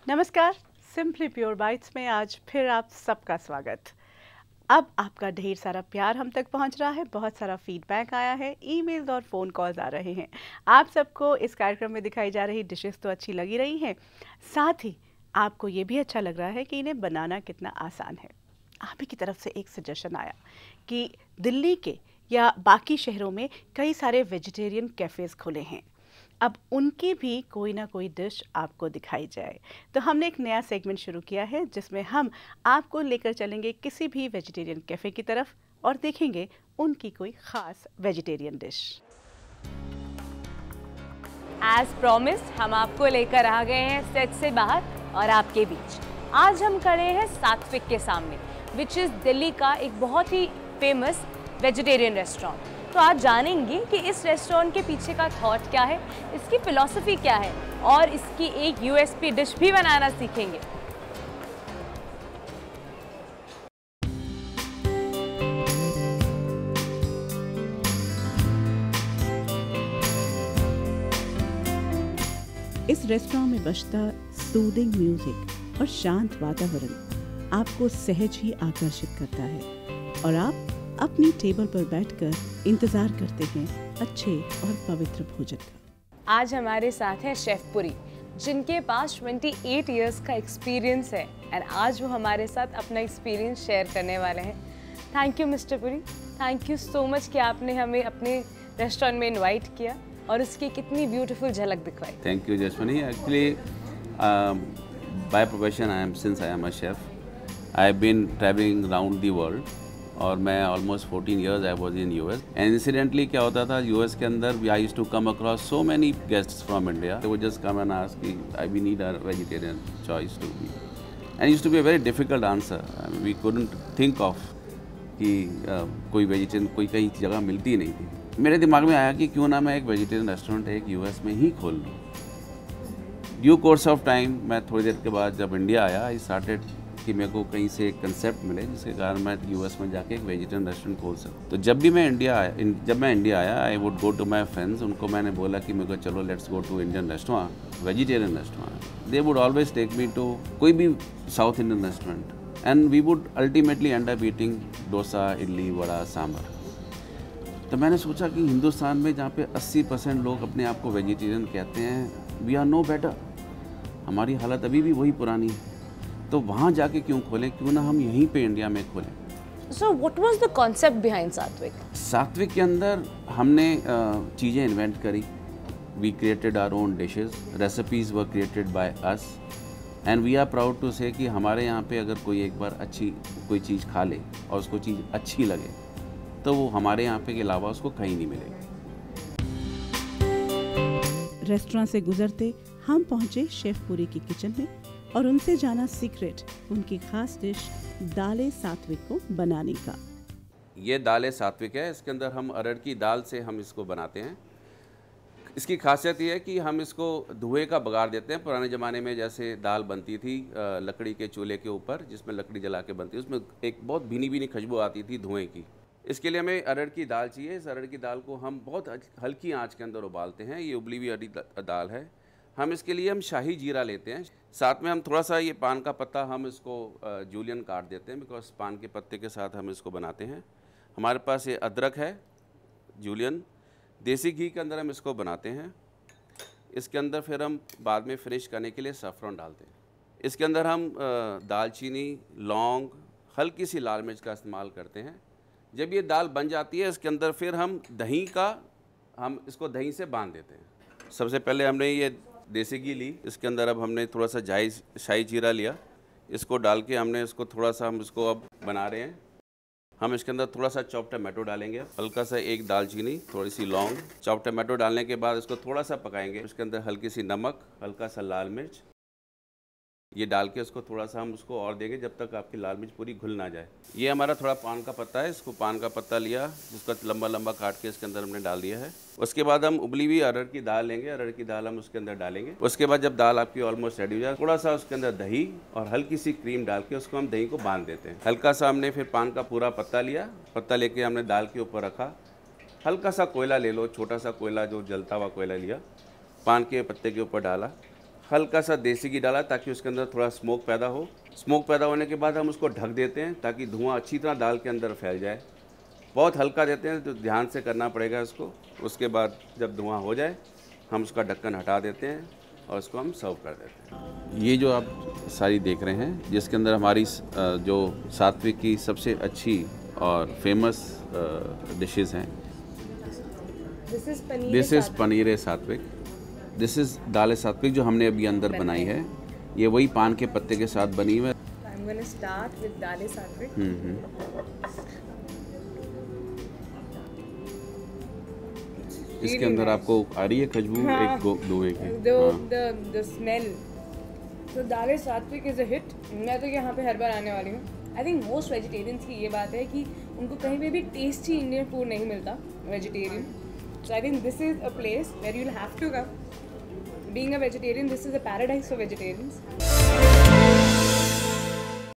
नमस्कार, simply pure bytes में आज फिर आप सबका स्वागत। अब आपका ढेर सारा प्यार हम तक पहुंच रहा है, बहुत सारा फीडबैक आया है, ईमेल्स और फ़ोन कॉल्स आ रहे हैं। आप सबको इस कार्यक्रम में दिखाई जा रही डिशेस तो अच्छी लगी रही हैं, साथ ही आपको ये भी अच्छा लग रहा है कि इन्हें बनाना कितना आसान है। आप ही की तरफ से एक सजेशन आया कि दिल्ली के या बाकी शहरों में कई सारे वेजिटेरियन कैफ़ेज़ खुले हैं, अब उनकी भी कोई ना कोई डिश आपको दिखाई जाए। तो हमने एक नया सेगमेंट शुरू किया है जिसमें हम आपको लेकर चलेंगे किसी भी वेजिटेरियन कैफ़े की तरफ और देखेंगे उनकी कोई ख़ास वेजिटेरियन डिश। एज प्रॉमिस्ड हम आपको लेकर आ गए हैं सेट से बाहर और आपके बीच। आज हम खड़े हैं सात्विक के सामने, विच इज़ दिल्ली का एक बहुत ही फेमस वेजिटेरियन रेस्टोरेंट। तो आज जानेंगे कि इस रेस्टोरेंट के पीछे का थॉट क्या है, इसकी फिलॉसफी क्या है और इसकी एक यूएसपी डिश भी बनाना सीखेंगे। इस रेस्टोरेंट में बजता सूदिंग म्यूजिक और शांत वातावरण आपको सहज ही आकर्षित करता है और आप अपनी टेबल पर बैठकर इंतजार करते हैं अच्छे और पवित्र भोजन का। आज हमारे साथ हैं शेफ पुरी, जिनके पास 28 इयर्स का एक्सपीरियंस है एंड आज वो हमारे साथ अपना एक्सपीरियंस शेयर करने वाले हैं। Thank you mister Puri, thank you so much कि आपने हमें अपने रेस्टोरेंट में इनवाइट किया और उसकी कितनी ब्यूटीफुल झलक दिखवाई। Thank you Jaswani. Actually by profession I am a chef. I have been travelling around the world और मैं almost 14 years I was in US. And incidentally क्या होता था यूएस के अंदर, I used to come across so many guests from India, they would just come and ask कि I we need a vegetarian choice to be, and used to be a very difficult answer. We couldn't think of कि कोई vegetarian कोई कहीं जगह मिलती नहीं थी। मेरे दिमाग में आया कि क्यों ना मैं एक वेजिटेरियन रेस्टोरेंट एक यूएस में ही खोल लूँ। ड्यू कोर्स ऑफ टाइम मैं थोड़ी देर के बाद जब इंडिया आया, आई स्टार्टेड कि मेरे को कहीं से एक कंसेप्ट मिले जिसके कारण मैं यूएस में जाके एक वेजिटेरियन रेस्टोरेंट खोल सकूँ। तो जब मैं इंडिया आया I would go to my friends, उनको मैंने बोला कि मेरे को चलो let's go to Indian restaurant, vegetarian restaurant. They would always take me to कोई भी South Indian restaurant and we would ultimately end up eating dosa, idli, vada, sambar. तो मैंने सोचा कि हिंदुस्तान में जहाँ पे 80% लोग अपने आप को वेजिटेरियन कहते हैं, वी आर नो बेटर, हमारी हालत अभी भी वही पुरानी है, तो वहाँ जाके क्यों खोलें, क्यों ना हम यहीं पे इंडिया में खोलें। So what was the concept behind सात्विक? सात्विक के अंदर हमने चीज़ें इन्वेंट करी। We created our own dishes, recipes were created by us and we are proud to say कि हमारे यहाँ पे अगर कोई एक बार अच्छी कोई चीज़ खा ले और उसको चीज़ अच्छी लगे तो वो हमारे यहाँ पे के अलावा उसको कहीं नहीं मिलेगी। रेस्टोरेंट से गुजरते हम पहुंचे शेफ पुरी की किचन में और उनसे जाना सीक्रेट उनकी खास डिश दाल सात्विक को बनाने का। ये दाल सात्विक है, इसके अंदर हम अरहर की दाल से हम इसको बनाते हैं। इसकी खासियत ये है कि हम इसको धुएं का बघार देते हैं। पुराने ज़माने में जैसे दाल बनती थी लकड़ी के चूल्हे के ऊपर, जिसमें लकड़ी जला के बनती, उसमें एक बहुत भीनी भीनी खुशबू आती थी धुएं की। इसके लिए हमें अरहर की दाल चाहिए। इस अरहर की दाल को हम बहुत हल्की आंच के अंदर उबालते हैं। ये उबली हुई अरहर दाल है। हम इसके लिए हम शाही जीरा लेते हैं, साथ में हम थोड़ा सा ये पान का पत्ता हम इसको जूलियन काट देते हैं, बिकॉज पान के पत्ते के साथ हम इसको बनाते हैं। हमारे पास ये अदरक है जूलियन, देसी घी के अंदर हम इसको बनाते हैं। इसके अंदर फिर हम बाद में फिनिश करने के लिए सैफरन डालते हैं। इसके अंदर हम दालचीनी, लौंग, हल्की सी लाल मिर्च का इस्तेमाल करते हैं। जब ये दाल बन जाती है इसके अंदर फिर हम इसको दही से बांध देते हैं। सबसे पहले हमने ये देसी घी ली, इसके अंदर अब हमने थोड़ा सा शाही जीरा लिया, इसको डाल के हमने इसको थोड़ा सा हम इसको अब बना रहे हैं। हम इसके अंदर थोड़ा सा चॉप टमाटो डालेंगे, हल्का सा एक दालचीनी, थोड़ी सी लौंग। चॉप टमाटो डालने के बाद इसको थोड़ा सा पकाएंगे। इसके अंदर हल्की सी नमक, हल्का सा लाल मिर्च, ये डाल के उसको थोड़ा सा हम उसको और देंगे जब तक आपकी लाल मिर्च पूरी घुल ना जाए। ये हमारा थोड़ा पान का पत्ता है, इसको पान का पत्ता लिया, जिसको लंबा लंबा काट के इसके अंदर हमने डाल दिया है। उसके बाद हम उबली हुई अरहर की दाल लेंगे, अरहर की दाल हम उसके अंदर डालेंगे। उसके बाद जब दाल आपकी ऑलमोस्ट रेडी हो जाए, थोड़ा सा उसके अंदर दही और हल्की सी क्रीम डाल के उसको हम दही को बांध देते हैं। हल्का सा हमने फिर पान का पूरा पत्ता लिया, पत्ता लेके हमने दाल के ऊपर रखा। हल्का सा कोयला ले लो, छोटा सा कोयला जो जलता हुआ कोयला लिया, पान के पत्ते के ऊपर डाला, हल्का सा देसी घी डाला ताकि उसके अंदर थोड़ा स्मोक पैदा हो। स्मोक पैदा होने के बाद हम उसको ढक देते हैं ताकि धुआं अच्छी तरह दाल के अंदर फैल जाए। बहुत हल्का देते हैं, तो ध्यान से करना पड़ेगा इसको। उसके बाद जब धुआं हो जाए हम उसका ढक्कन हटा देते हैं और उसको हम सर्व कर देते हैं। ये जो आप सारी देख रहे हैं, जिसके अंदर हमारी जो सात्विक की सबसे अच्छी और फेमस डिशेस हैं। दिस इज़ पनीर सात्विक, दिस इज़ दाल सात्विक जो हमने अभी अंदर बनाई है। ये वही पान के पत्ते के साथ बनी हुई है। I'm gonna start with दाल सात्विक। इसके अंदर आपको आ रही है खुशबू एक धुएं की। The smell। तो दाल सात्विक इज अ हिट। मैं तो यहाँ पे हर बार आने वाली हूँ। आई थिंक मोस्ट वेजिटेरियंस की ये बात है कि उनको कहीं पे भी टेस्टी इंडियन फूड नहीं मिलता vegetarian. So I think this is a place where you'll have to come. Being a vegetarian, this is a paradise for vegetarians.